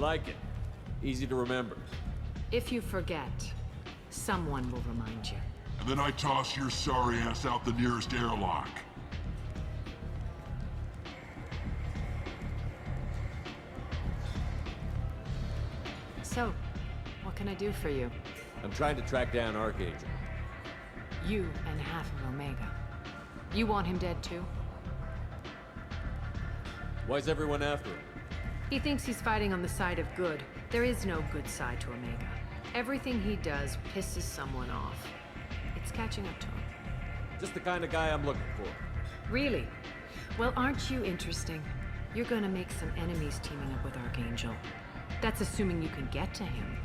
like it. Easy to remember. If you forget, someone will remind you. And then I toss your sorry ass out the nearest airlock. So, what can I do for you? I'm trying to track down Archangel. You and half of Omega. You want him dead too? Why's everyone after him? He thinks he's fighting on the side of good. There is no good side to Omega. Everything he does pisses someone off. It's catching up to him. Just the kind of guy I'm looking for. Really? Well, aren't you interesting? You're gonna make some enemies teaming up with Archangel. That's assuming you can get to him.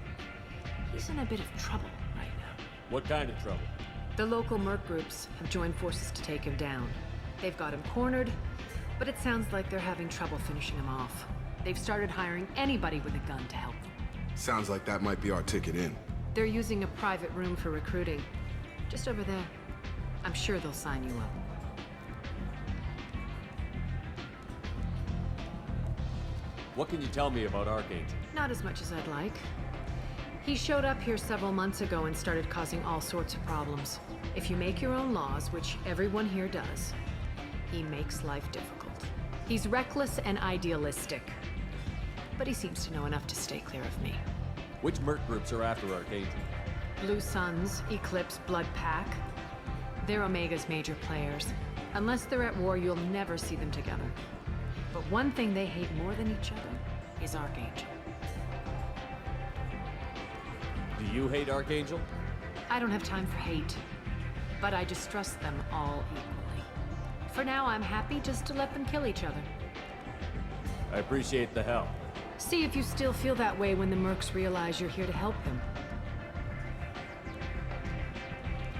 He's in a bit of trouble right now. What kind of trouble? The local merc groups have joined forces to take him down. They've got him cornered, but it sounds like they're having trouble finishing him off. They've started hiring anybody with a gun to help them. Sounds like that might be our ticket in. They're using a private room for recruiting. Just over there. I'm sure they'll sign you up. What can you tell me about Archangel? Not as much as I'd like. He showed up here several months ago and started causing all sorts of problems. If you make your own laws, which everyone here does, he makes life difficult. He's reckless and idealistic. But he seems to know enough to stay clear of me. Which merc groups are after Archangel? Blue Suns, Eclipse, Blood Pack. They're Omega's major players. Unless they're at war, you'll never see them together. But one thing they hate more than each other is Archangel. Do you hate Archangel? I don't have time for hate, but I distrust them all equally. For now, I'm happy just to let them kill each other. I appreciate the help. See if you still feel that way when the mercs realize you're here to help them.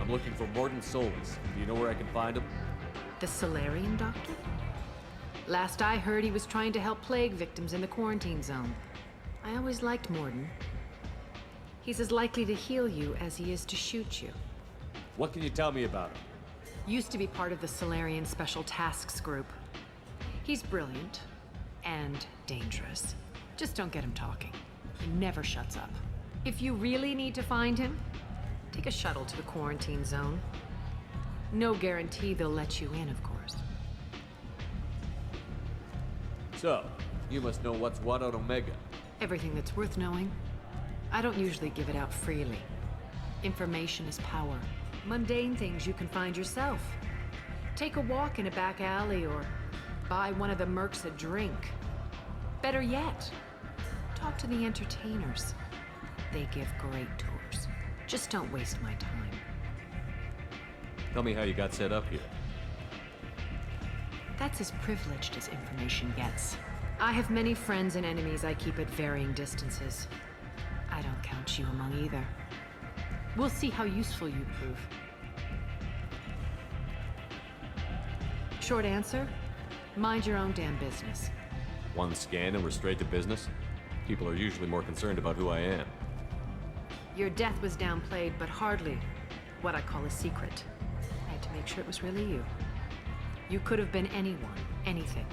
I'm looking for Mordin Solus. Do you know where I can find him? The Solarian doctor? Last I heard, he was trying to help plague victims in the quarantine zone. I always liked Mordin. He's as likely to heal you as he is to shoot you. What can you tell me about him? Used to be part of the Solarian Special Tasks Group. He's brilliant and dangerous. Just don't get him talking. He never shuts up. If you really need to find him, take a shuttle to the quarantine zone. No guarantee they'll let you in, of course. So, you must know what's what on Omega. Everything that's worth knowing. I don't usually give it out freely. Information is power. Mundane things you can find yourself. Take a walk in a back alley or buy one of the mercs a drink. Better yet, talk to the entertainers. They give great tours. Just don't waste my time. Tell me how you got set up here. That's as privileged as information gets. I have many friends and enemies I keep at varying distances. I don't count you among either. We'll see how useful you prove. Short answer, mind your own damn business. One scan and we're straight to business? People are usually more concerned about who I am. Your death was downplayed, but hardly what I call a secret. I had to make sure it was really you. You could have been anyone, anything.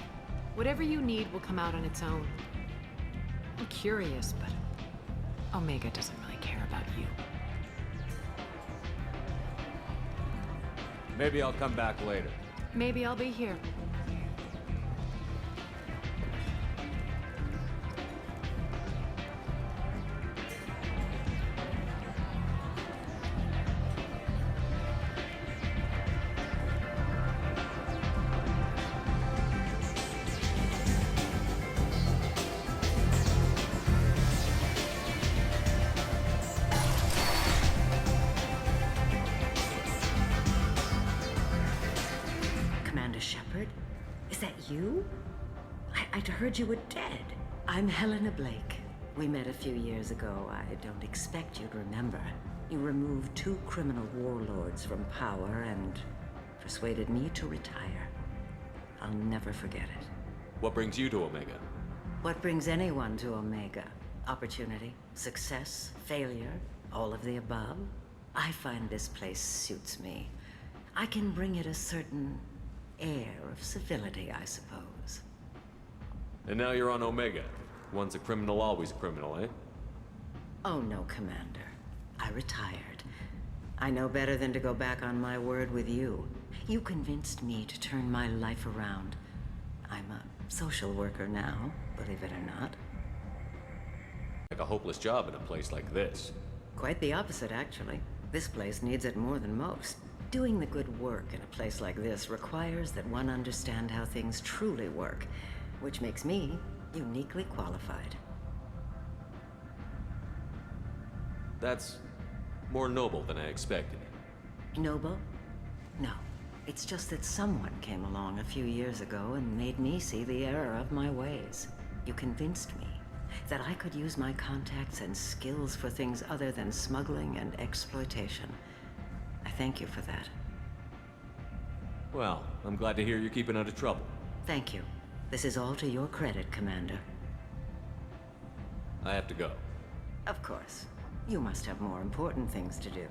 Whatever you need will come out on its own. I'm curious, but Omega doesn't really care about you. Maybe I'll come back later. Maybe I'll be here. Shepard? Is that you? I'd heard you were dead. I'm Helena Blake. We met a few years ago. I don't expect you to remember. You removed 2 criminal warlords from power and persuaded me to retire. I'll never forget it. What brings you to Omega? What brings anyone to Omega? Opportunity, success, failure, all of the above? I find this place suits me. I can bring it a certain air of civility, I suppose. And now you're on Omega. Once a criminal, always a criminal, eh? Oh no, Commander. I retired. I know better than to go back on my word with you. You convinced me to turn my life around. I'm a social worker now, believe it or not. Like a hopeless job in a place like this. Quite the opposite, actually. This place needs it more than most. Doing the good work in a place like this requires that one understand how things truly work, which makes me uniquely qualified. That's more noble than I expected. Noble? No. It's just that someone came along a few years ago and made me see the error of my ways. You convinced me that I could use my contacts and skills for things other than smuggling and exploitation. I thank you for that. Well, I'm glad to hear you're keeping out of trouble. Thank you. This is all to your credit, Commander. I have to go. Of course. You must have more important things to do.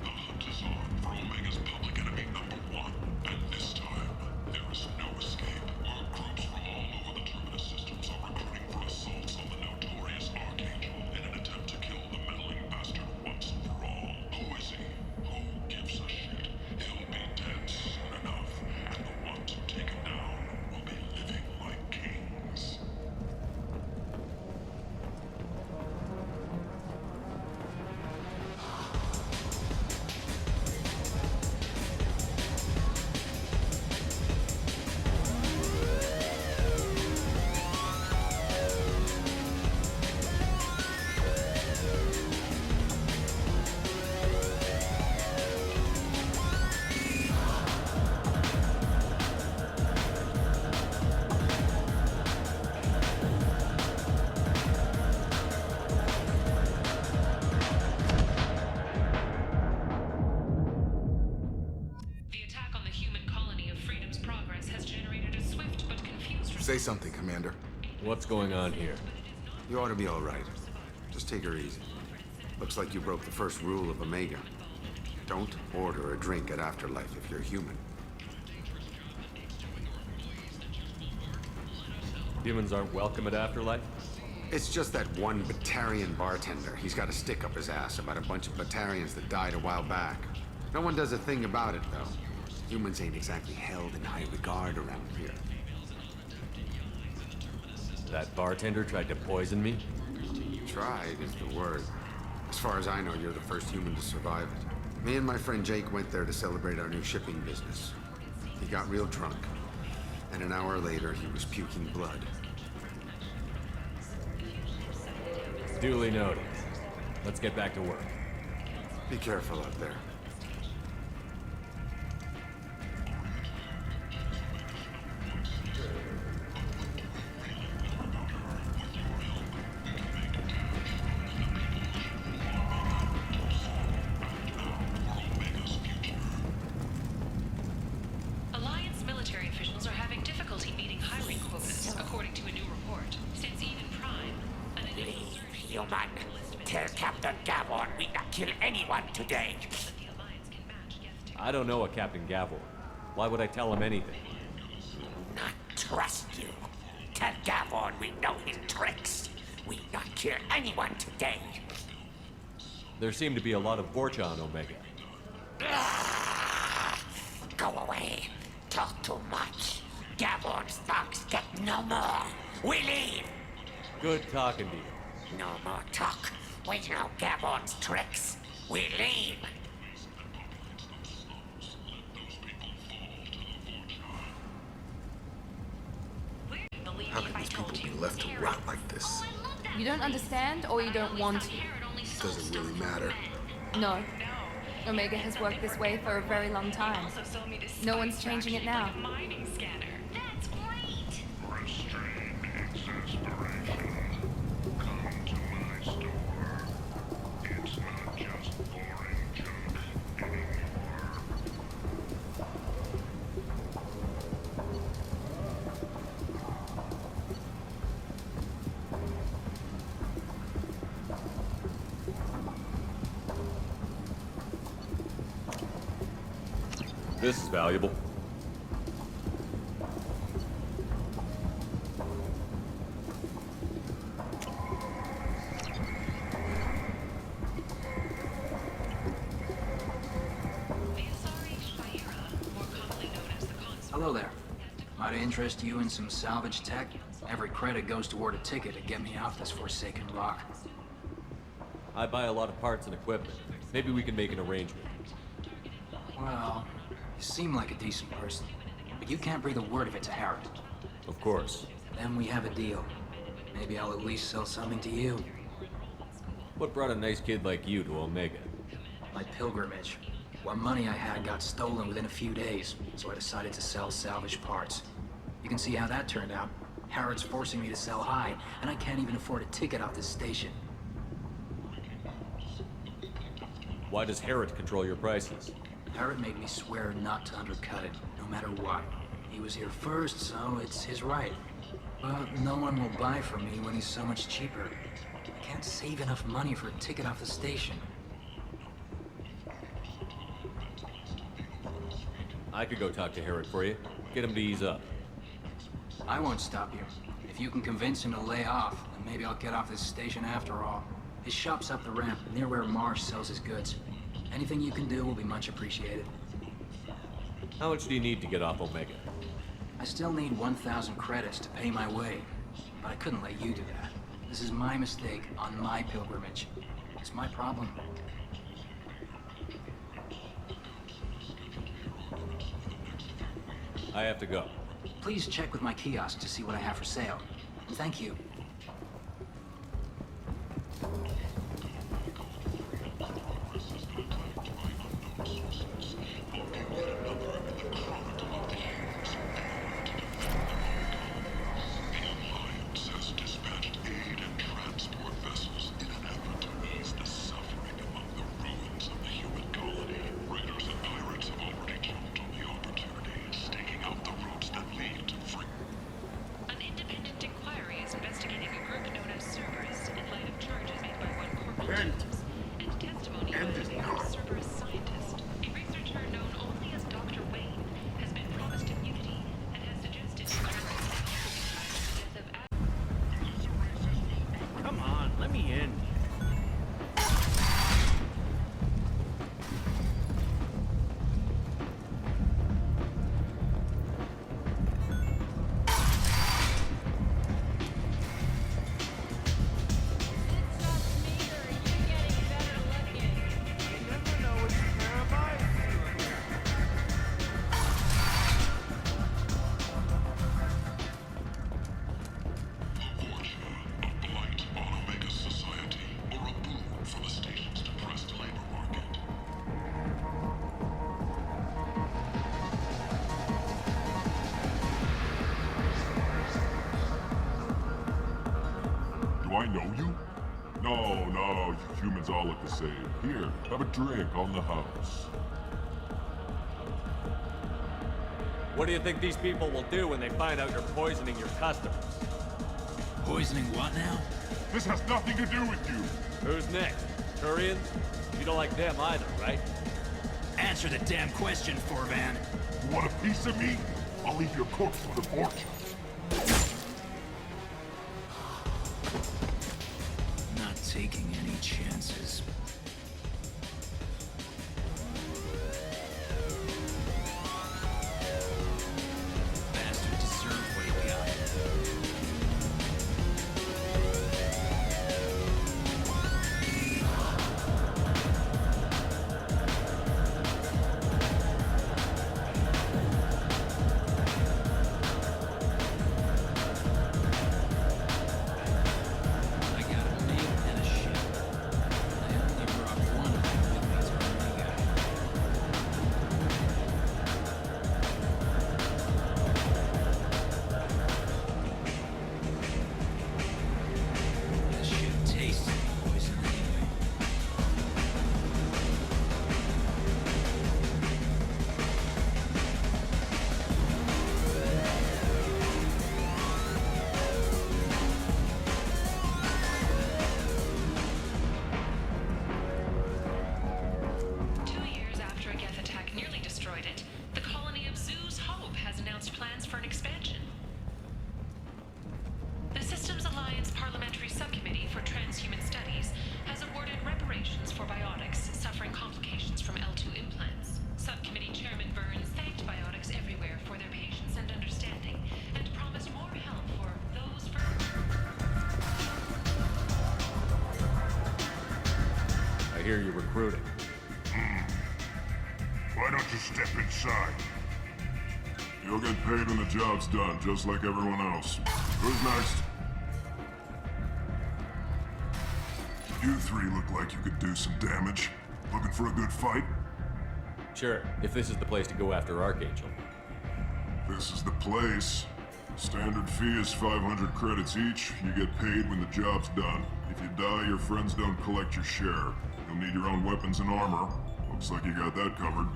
The hunt is on for Omega's public enemy #1, and this time, there is no escape. Our groups from all over the Terminus systems are recruiting for assaults on the notorious Archangel in an attempt to kill the meddling bastard once and for all. Who is he? Who gives a shit? He'll be dead soon enough, and the ones who take him down will be living like kings. The attack on the human colony of Freedom's Progress has generated a swift but confused Say something, Commander. What's going on here? You ought to be all right. Just take her easy. Looks like you broke the first rule of Omega. Don't order a drink at Afterlife if you're human. Humans aren't welcome at Afterlife? It's just that one Batarian bartender. He's got a stick up his ass about a bunch of Batarians that died a while back. No one does a thing about it, though. Humans ain't exactly held in high regard around here. That bartender tried to poison me? Tried is the word. As far as I know, you're the first human to survive it. Me and my friend Jake went there to celebrate our new shipping business. He got real drunk, and an hour later, he was puking blood. Duly noted. Let's get back to work. Be careful out there. Alliance military officials are having difficulty meeting hiring quotas, according to a new report. Since Eden Prime, an initial surge Human, tell Captain Gavon we not kill anyone today. that the Alliance can match yes to. I don't know a Captain Gavor. Why would I tell him anything? Not trust you. Tell Gavon we know his tricks. We not kill anyone today. There seem to be a lot of Vorcha on Omega. Go away. Talk too much. Gavon's thugs get no more. We leave. Good talking to you. No more talk. We know Gavon's tricks. We leave. How can these people be left to rot like this? You don't understand or you don't want to? Doesn't really matter. No. Omega has worked this way for a very long time. No one's changing it now. Mining scanner. That's great. Restrained exasperation. Come to my store. It's not just boring junk anymore. This is valuable. Hello there. Might interest you in some salvage tech? Every credit goes toward a ticket to get me off this forsaken rock. I buy a lot of parts and equipment. Maybe we can make an arrangement. Well, you seem like a decent person, but you can't breathe a word of it to Harrod. Of course. Then we have a deal. Maybe I'll at least sell something to you. What brought a nice kid like you to Omega? My pilgrimage. What money I had got stolen within a few days, so I decided to sell salvage parts. You can see how that turned out. Harrod's forcing me to sell high, and I can't even afford a ticket off this station. Why does Harrod control your prices? Harrod made me swear not to undercut it, no matter what. He was here first, so it's his right. But no one will buy from me when he's so much cheaper. I can't save enough money for a ticket off the station. I could go talk to Harrod for you. Get him to ease up. I won't stop you. If you can convince him to lay off, then maybe I'll get off this station after all. His shop's up the ramp, near where Marsh sells his goods. Anything you can do will be much appreciated. How much do you need to get off Omega? I still need 1,000 credits to pay my way, but I couldn't let you do that. This is my mistake on my pilgrimage. It's my problem. I have to go. Please check with my kiosk to see what I have for sale. Thank you. Do I know you? No, you humans all look the same. Here, have a drink on the house. What do you think these people will do when they find out you're poisoning your customers? Poisoning what now? This has nothing to do with you. Who's next? Turians? You don't like them either, right? Answer the damn question, Forvan. You want a piece of me? I'll leave your corpse for the fortune. Not taking any chances. Bastard deserved what he got. I got a mate and a ship. I only hear you're recruiting. Why don't you step inside? You'll get paid when the job's done, just like everyone else. Who's next? You three look like you could do some damage. Looking for a good fight? Sure, if this is the place to go after Archangel. This is the place. Standard fee is 500 credits each. You get paid when the job's done. If you die, your friends don't collect your share. You'll need your own weapons and armor. Looks like you got that covered.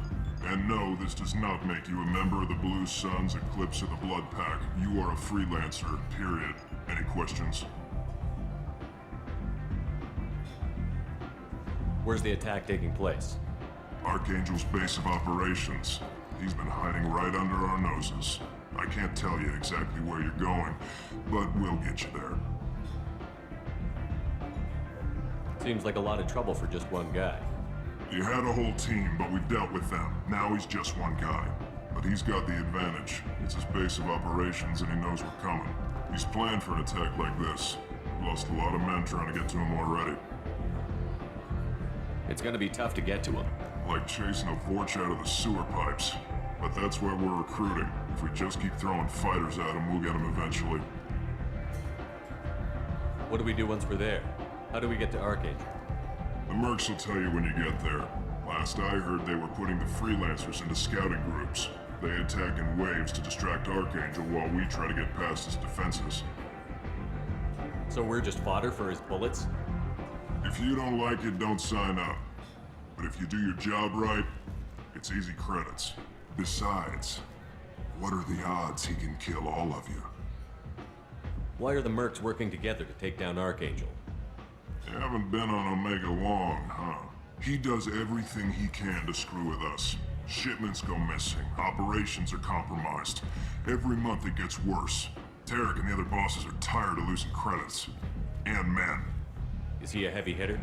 And no, this does not make you a member of the Blue Suns, Eclipse, or the Blood Pack. You are a freelancer, period. Any questions? Where's the attack taking place? Archangel's base of operations. He's been hiding right under our noses. I can't tell you exactly where you're going, but we'll get you there. Seems like a lot of trouble for just one guy. You had a whole team, but we've dealt with them. Now he's just one guy. But he's got the advantage. It's his base of operations and he knows we're coming. He's planned for an attack like this. We've lost a lot of men trying to get to him already. It's gonna be tough to get to him. Like chasing a Vorch out of the sewer pipes. But that's where we're recruiting. If we just keep throwing fighters at him, we'll get him eventually. What do we do once we're there? How do we get to Archangel? The mercs will tell you when you get there. Last I heard, they were putting the freelancers into scouting groups. They attack in waves to distract Archangel while we try to get past his defenses. So we're just fodder for his bullets? If you don't like it, don't sign up. But if you do your job right, it's easy credits. Besides, what are the odds he can kill all of you? Why are the mercs working together to take down Archangel? You haven't been on Omega long, huh? He does everything he can to screw with us. Shipments go missing, operations are compromised. Every month it gets worse. Tarek and the other bosses are tired of losing credits. And men. Is he a heavy hitter?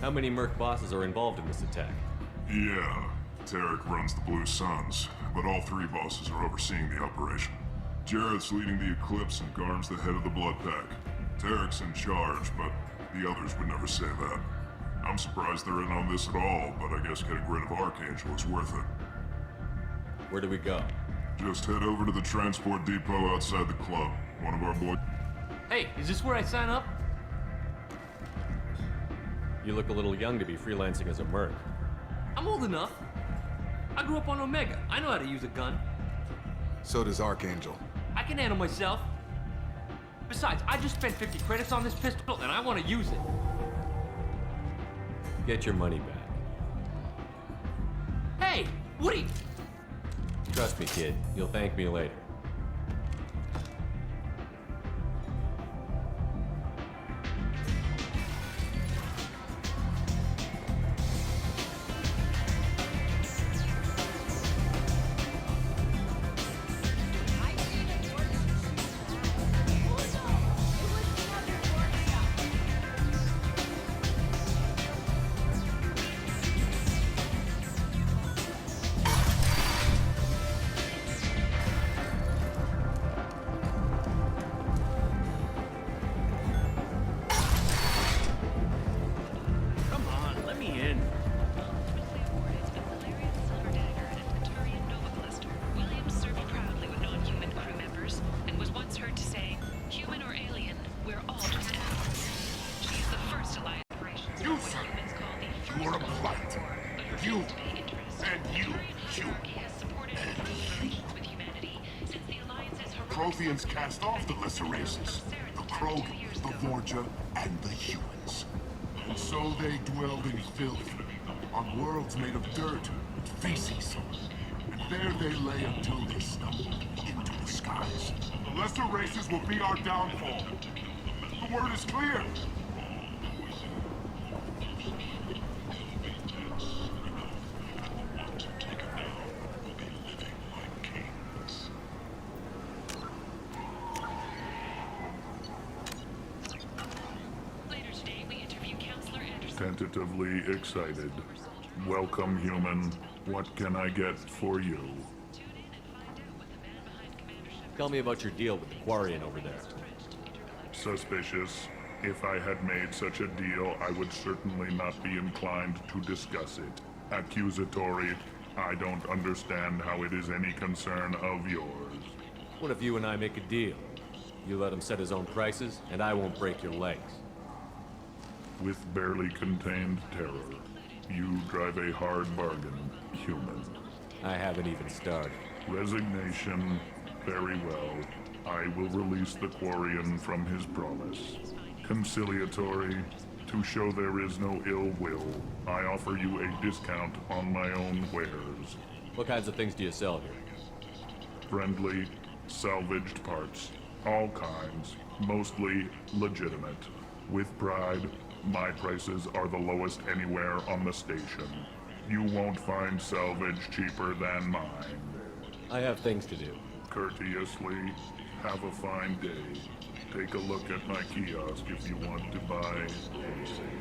How many merc bosses are involved in this attack? Yeah, Tarek runs the Blue Suns, but all three bosses are overseeing the operation. Jarrett's leading the Eclipse and Garm's the head of the Blood Pack. Tarek's in charge, but the others would never say that. I'm surprised they're in on this at all, but I guess getting rid of Archangel is worth it. Where do we go? Just head over to the transport depot outside the club. One of our boys... Hey, is this where I sign up? You look a little young to be freelancing as a merc. I'm old enough. I grew up on Omega. I know how to use a gun. So does Archangel. I can handle myself. Besides, I just spent 50 credits on this pistol, and I want to use it. Get your money back. Hey, Woody! Trust me, kid. You'll thank me later. Protheans cast off the lesser races, the Krogan, the Vorja, and the humans. And so they dwelled in filth, on worlds made of dirt and feces. And there they lay until they stumbled into the skies. The lesser races will be our downfall. The word is clear. Tentatively excited. Welcome, human. What can I get for you? Tell me about your deal with the Quarian over there. Suspicious. If I had made such a deal, I would certainly not be inclined to discuss it. Accusatory, I don't understand how it is any concern of yours. What if you and I make a deal? You let him set his own prices, and I won't break your legs. With barely contained terror, you drive a hard bargain, human. I haven't even started. Resignation, very well. I will release the Quarian from his promise. Conciliatory, to show there is no ill will, I offer you a discount on my own wares. What kinds of things do you sell here? Friendly, salvaged parts, all kinds, mostly legitimate. With pride, my prices are the lowest anywhere on the station. You won't find salvage cheaper than mine. I have things to do. Courteously, have a fine day. Take a look at my kiosk if you want to buy anything.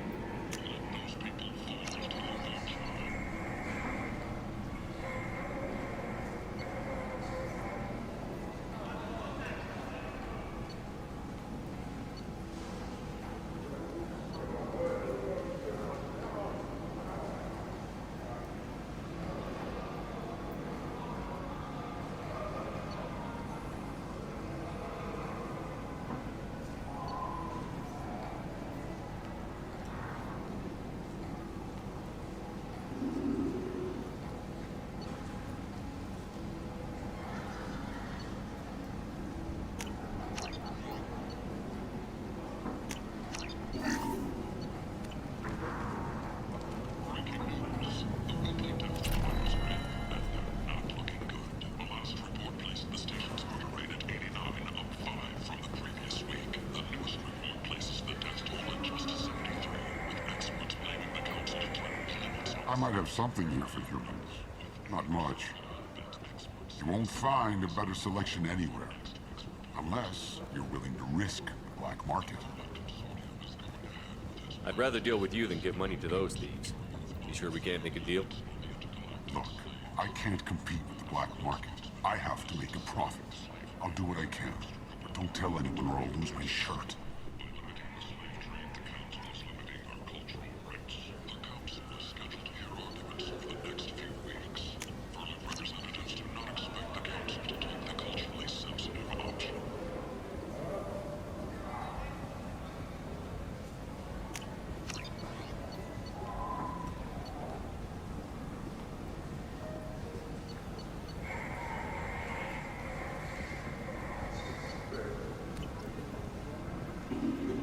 I might have something here for humans. Not much. You won't find a better selection anywhere. Unless you're willing to risk the black market. I'd rather deal with you than give money to those thieves. You sure we can't make a deal? Look, I can't compete with the black market. I have to make a profit. I'll do what I can. But don't tell anyone or I'll lose my shirt.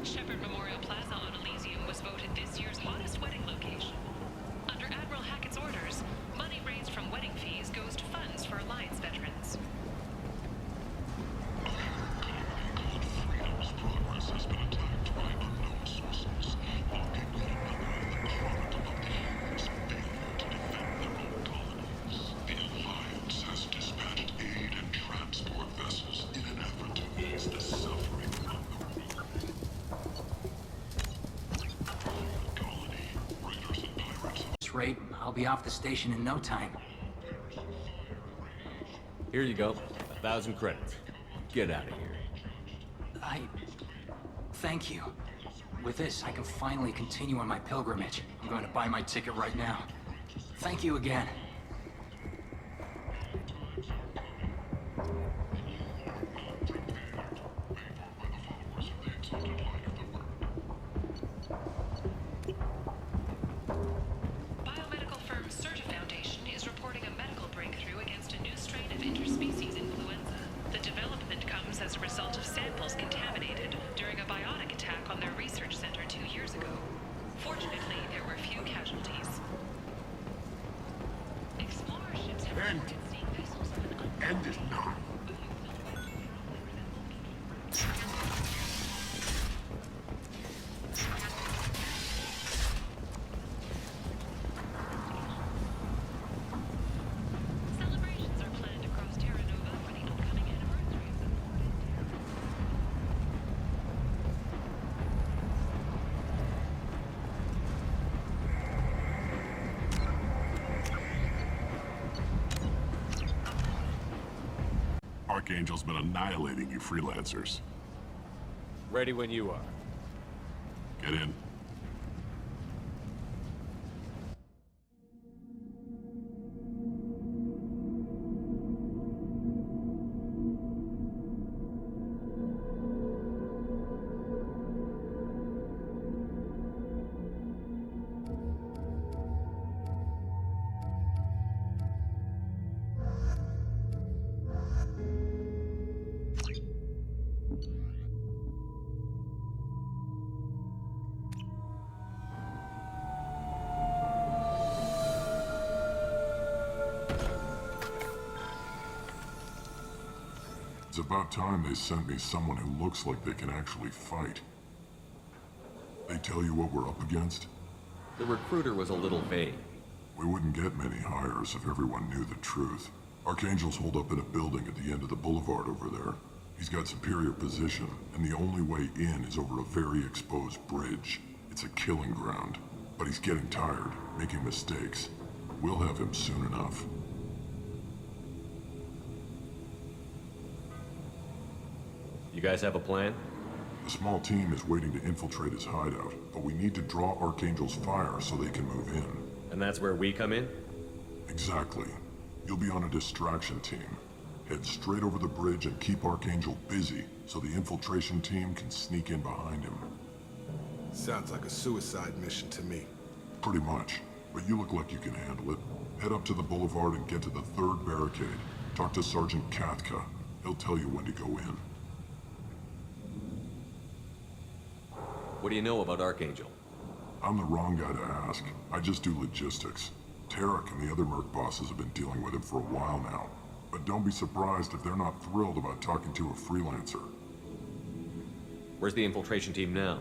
Shepherd Memorial Plaza on Elysium was voted this year's hottest wedding location. Under Admiral Hackett's orders, money raised from wedding fees goes to funds for Alliance veterans. Freedom's progress has been attacked by unknown sources. Walking one another in the product of hands failure to defend their own colonies. The Alliance has dispatched aid and transport vessels in an effort to ease the suffering of the Rate, I'll be off the station in no time. Here you go. 1,000 credits. Get out of here. Thank you. With this, I can finally continue on my pilgrimage. I'm going to buy my ticket right now. Thank you again. As a result of samples contaminated during a biotic attack on their research center 2 years ago. Fortunately, there were few casualties. Explorer ships have reported seeing vessels of an End it now. Celebrations are planned across Terra Nova for the upcoming anniversary of the Archangel's been annihilating you freelancers. Ready when you are. Get in. It's about time they sent me someone who looks like they can actually fight. They tell you what we're up against? The recruiter was a little vague. We wouldn't get many hires if everyone knew the truth. Archangel's holed up in a building at the end of the boulevard over there. He's got superior position, and the only way in is over a very exposed bridge. It's a killing ground. But he's getting tired, making mistakes. We'll have him soon enough. You guys have a plan? A small team is waiting to infiltrate his hideout, but we need to draw Archangel's fire so they can move in. And that's where we come in? Exactly. You'll be on a distraction team. Head straight over the bridge and keep Archangel busy so the infiltration team can sneak in behind him. Sounds like a suicide mission to me. Pretty much, but you look like you can handle it. Head up to the boulevard and get to the third barricade. Talk to Sergeant Kathka. He'll tell you when to go in. What do you know about Archangel? I'm the wrong guy to ask. I just do logistics. Tarek and the other Merc bosses have been dealing with him for a while now. But don't be surprised if they're not thrilled about talking to a freelancer. Where's the infiltration team now?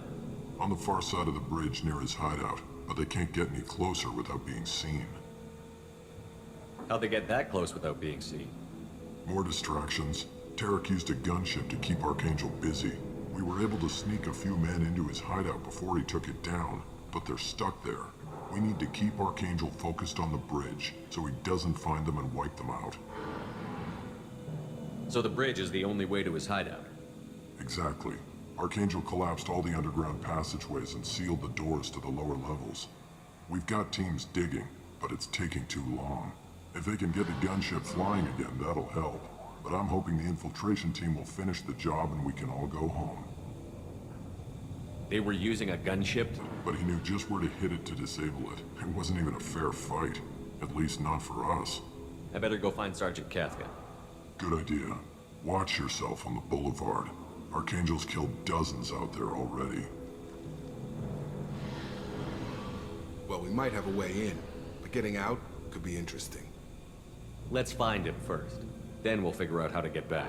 On the far side of the bridge near his hideout, but they can't get any closer without being seen. How'd they get that close without being seen? More distractions. Tarek used a gunship to keep Archangel busy. We were able to sneak a few men into his hideout before he took it down, but they're stuck there. We need to keep Archangel focused on the bridge, so he doesn't find them and wipe them out. So the bridge is the only way to his hideout? Exactly. Archangel collapsed all the underground passageways and sealed the doors to the lower levels. We've got teams digging, but it's taking too long. If they can get the gunship flying again, that'll help. But I'm hoping the infiltration team will finish the job and we can all go home. They were using a gunship? But he knew just where to hit it to disable it. It wasn't even a fair fight. At least not for us. I better go find Sergeant Kathka. Good idea. Watch yourself on the boulevard. Archangel's killed dozens out there already. Well, we might have a way in, but getting out could be interesting. Let's find him first. Then we'll figure out how to get back.